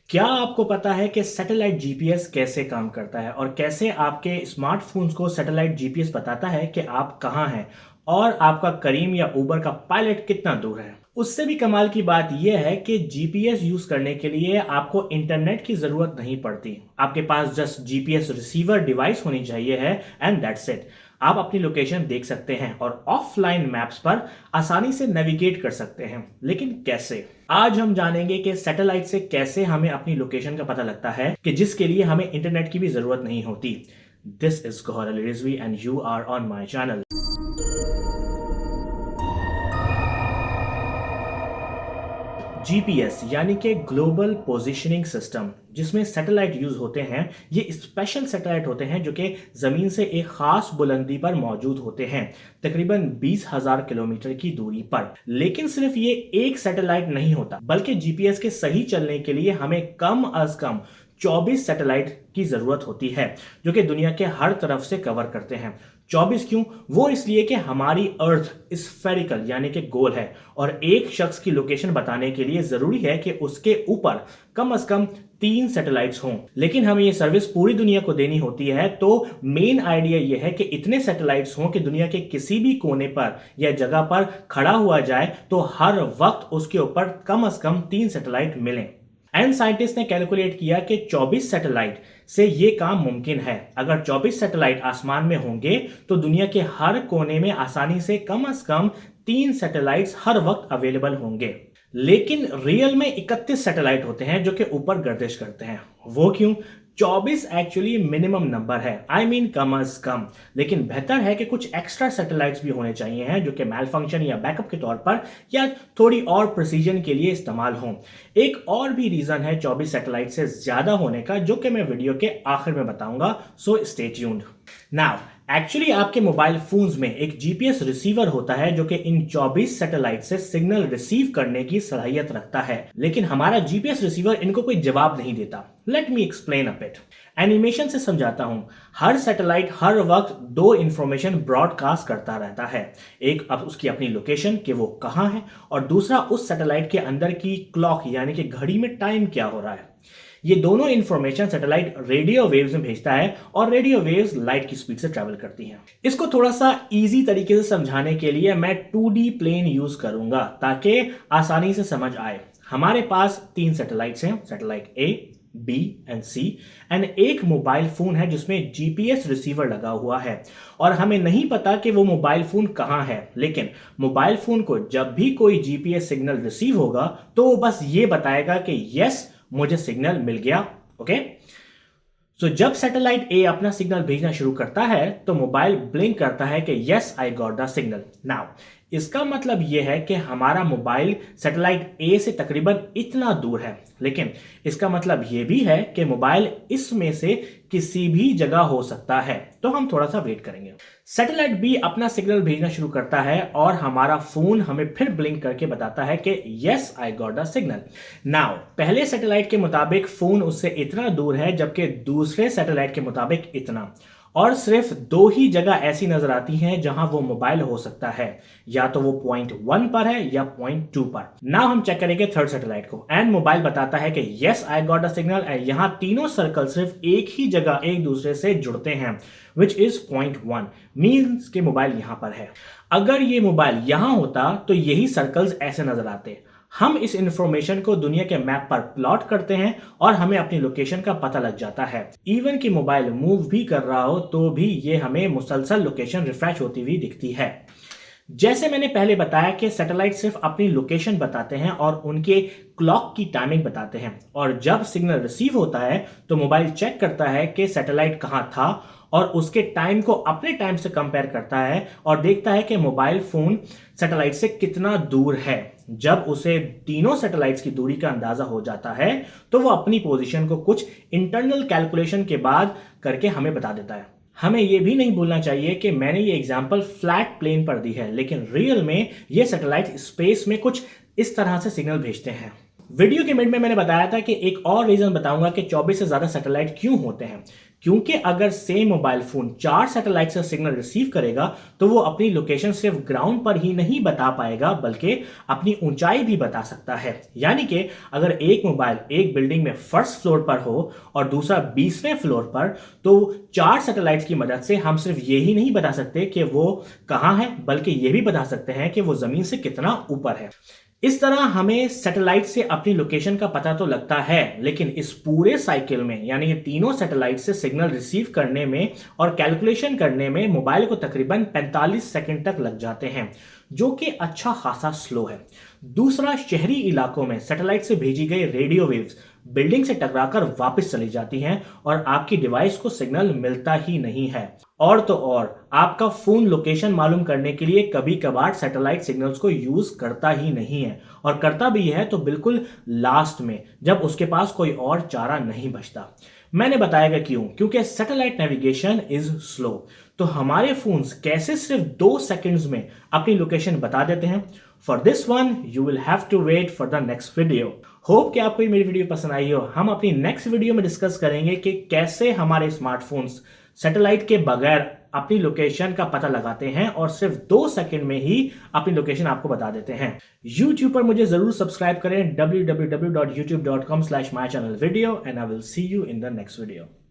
क्या आपको पता है कि सैटेलाइट जीपीएस कैसे काम करता है और कैसे आपके स्मार्टफ़ोन्स को सैटेलाइट जीपीएस बताता है कि आप कहाँ हैं और आपका करीम या उबर का पायलट कितना दूर है? उससे भी कमाल की बात यह है कि जीपीएस यूज़ करने के लिए आपको इंटरनेट की ज़रूरत नहीं पड़ती। आपके पास जस्ट जीपीएस रिसीवर डिवाइस होनी चाहिए है एंड दैट्स इट। आप अपनी लोकेशन देख सकते हैं और ऑफलाइन मैप्स पर आसानी से नेविगेट कर सकते हैं। लेकिन कैसे? आज हम जानेंगे कि सैटेलाइट से कैसे हमें अपनी लोकेशन का पता लगता है कि जिसके लिए हमें इंटरनेट की भी जरूरत नहीं होती। This is Gauhar Ali Rizvi and you are on my channel. GPS यानी कि ग्लोबल पोजिशनिंग सिस्टम, जिसमें सैटेलाइट यूज होते हैं। ये स्पेशल सैटेलाइट होते हैं जो कि जमीन से एक खास बुलंदी पर मौजूद होते हैं, तकरीबन 20,000 किलोमीटर की दूरी पर। लेकिन सिर्फ ये एक सैटेलाइट नहीं होता, बल्कि जीपीएस के सही चलने के लिए हमें कम अज कम 24 सैटेलाइट की जरूरत होती है, जो कि दुनिया के हर तरफ से कवर करते हैं। 24 क्यों? वो इसलिए कि हमारी अर्थ स्फेरिकल यानी कि गोल है और एक शख्स की लोकेशन बताने के लिए जरूरी है कि उसके ऊपर कम से कम 3 सैटेलाइट्स हों। लेकिन हमें ये सर्विस पूरी दुनिया को देनी होती है, तो मेन आइडिया ये है कि इतने सैटेलाइट्स हों कि दुनिया के किसी भी कोने पर या जगह पर खड़ा हुआ जाए तो हर वक्त उसके ऊपर कम से कम 3 सैटेलाइट मिलें। एंड साइंटिस्ट ने कैलकुलेट किया कि 24 सैटेलाइट से ये काम मुमकिन है। अगर 24 सैटेलाइट आसमान में होंगे तो दुनिया के हर कोने में आसानी से कम 3 सैटेलाइट्स हर वक्त अवेलेबल होंगे। लेकिन रियल में 31 सैटेलाइट होते हैं जो कि ऊपर गर्दिश करते हैं। वो क्यों? 24 एक्चुअली मिनिमम नंबर है, आई मीन कम अज कम। लेकिन बेहतर है कि कुछ एक्स्ट्रा सैटेलाइट्स भी होने चाहिए हैं जो कि मैल फंक्शन या बैकअप के तौर पर या थोड़ी और प्रिसीजन के लिए इस्तेमाल हों। एक और भी रीजन है 24 सैटेलाइट से ज्यादा होने का, जो कि मैं वीडियो के आखिर में बताऊंगा, so stay tuned. Now actually आपके मोबाइल फोन्स में एक जीपीएस रिसीवर होता है जो कि इन 24 सैटेलाइट से सिग्नल रिसीव करने की सलाहियत रखता है। लेकिन हमारा जीपीएस रिसीवर इनको कोई जवाब नहीं देता। Let me explain a bit. Animation से समझाता हूं। हर सैटेलाइट हर वक्त 2 इंफॉर्मेशन ब्रॉडकास्ट करता रहता है। एक अब उसकी अपनी लोकेशन कि वो कहां है, और दूसरा उस सैटेलाइट के अंदर की क्लॉक यानी कि घड़ी में टाइम क्या हो रहा है। ये दोनों इंफॉर्मेशन सैटेलाइट रेडियो वेव्स में भेजता है और रेडियो वेव्स लाइट की स्पीड से ट्रैवल करती हैं। इसको थोड़ा सा इजी तरीके से समझाने के लिए मैं 2D प्लेन यूज करूंगा ताकि आसानी से समझ आए। हमारे पास 3 सैटेलाइट्स हैं, satellite A, B and C, and एक मोबाइल फोन है जिसमें जीपीएस रिसीवर लगा हुआ है। और हमें नहीं पता कि वो मोबाइल फोन कहां है, लेकिन मोबाइल फोन को जब भी कोई जीपीएस सिग्नल रिसीव होगा तो वो बस ये बताएगा कि यस, मुझे सिग्नल मिल गया। ओके, सो जब सैटेलाइट ए अपना सिग्नल भेजना शुरू करता है तो मोबाइल ब्लिंक करता है कि yes, I got the signal. Now इसका मतलब यह है कि हमारा मोबाइल सैटेलाइट ए से तकरीबन इतना दूर है, लेकिन इसका मतलब यह भी है कि मोबाइल इसमें से किसी भी जगह हो सकता है। तो हम थोड़ा सा वेट करेंगे। सैटेलाइट बी अपना सिग्नल भेजना शुरू करता है और हमारा फोन हमें फिर ब्लिंक करके बताता है कि yes, I got the signal. Now पहले सैटेलाइट के मुताबिक फोन उससे इतना दूर है, जबकि दूसरे सैटेलाइट के मुताबिक इतना। और सिर्फ 2 ही जगह ऐसी नजर आती हैं जहां वो मोबाइल हो सकता है, या तो वो पॉइंट 1 पर है या पॉइंट 2 पर। नाउ हम चेक करेंगे थर्ड सैटेलाइट को, एंड मोबाइल बताता है कि yes, I got a signal. यहां तीनों सर्कल सिर्फ एक ही जगह एक दूसरे से जुड़ते हैं, विच इज पॉइंट 1, मीन्स के मोबाइल यहां पर है। अगर ये मोबाइल यहां होता तो यही सर्कल्स ऐसे नजर आते। हम इस इंफॉर्मेशन को दुनिया के मैप पर प्लॉट करते हैं और हमें अपनी लोकेशन का पता लग जाता है। इवन कि मोबाइल मूव भी कर रहा हो तो भी ये हमें मुसलसल लोकेशन रिफ्रेश होती हुई दिखती है। जैसे मैंने पहले बताया कि सैटेलाइट सिर्फ अपनी लोकेशन बताते हैं और उनके क्लॉक की टाइमिंग बताते हैं, और जब सिग्नल रिसीव होता है तो मोबाइल चेक करता है कि सैटेलाइट कहां था और उसके टाइम को अपने टाइम से कंपेयर करता है और देखता है कि मोबाइल फोन सैटेलाइट से कितना दूर है। जब उसे तीनों सैटेलाइट्स की दूरी का अंदाजा हो जाता है तो वो अपनी पोजीशन को कुछ इंटरनल कैलकुलेशन के बाद करके हमें बता देता है। हमें यह भी नहीं भूलना चाहिए कि मैंने ये एग्जांपल फ्लैट प्लेन पर दी है, लेकिन रियल में ये सैटेलाइट स्पेस में कुछ इस तरह से सिग्नल भेजते हैं। वीडियो के मिड में मैंने बताया था कि एक और रीजन बताऊंगा कि 24 से ज्यादा सैटेलाइट क्यों होते हैं। क्योंकि अगर सेम मोबाइल फोन 4 सैटेलाइट से सिग्नल रिसीव करेगा तो वो अपनी लोकेशन सिर्फ ग्राउंड पर ही नहीं बता पाएगा बल्कि अपनी ऊंचाई भी बता सकता है। यानी कि अगर एक मोबाइल एक बिल्डिंग में फर्स्ट फ्लोर पर हो और दूसरा 20वें फ्लोर पर, तो 4 सैटेलाइट्स की मदद से हम सिर्फ यही नहीं बता सकते कि वो कहां है, बल्कि ये भी बता सकते हैं कि वो जमीन से कितना ऊपर है। इस तरह हमें सैटेलाइट से अपनी लोकेशन का पता तो लगता है, लेकिन इस पूरे साइकिल में यानी ये तीनों सैटेलाइट से सिग्नल रिसीव करने में और कैलकुलेशन करने में मोबाइल को तकरीबन 45 सेकंड तक लग जाते हैं, जो कि अच्छा खासा स्लो है। दूसरा, शहरी इलाकों में सैटेलाइट से भेजी गई रेडियो वेव्स बिल्डिंग से टकराकर वापस चली जाती हैं और आपकी डिवाइस को सिग्नल मिलता ही नहीं है। और तो और आपका फोन लोकेशन मालूम करने के लिए कभी कभार सैटेलाइट सिग्नल्स को यूज करता ही नहीं है, और करता भी है तो बिल्कुल लास्ट में, जब उसके पास कोई और चारा नहीं बचता। मैंने बताया क्यों, क्योंकि सैटेलाइट नेविगेशन इज स्लो। तो हमारे फोन्स कैसे सिर्फ 2 सेकंड्स में अपनी लोकेशन बता देते हैं? For this one you will have to wait for the next video. Hope कि आपको मेरी वीडियो पसंद आई हो। हम अपनी नेक्स्ट वीडियो में डिस्कस करेंगे कि कैसे हमारे स्मार्टफोन्स सैटेलाइट के बगैर अपनी लोकेशन का पता लगाते हैं और सिर्फ 2 सेकंड में ही अपनी लोकेशन आपको बता देते हैं। YouTube पर मुझे जरूर सब्सक्राइब करें www.youtube.com/mychannelvideo, and I will see you in the next video.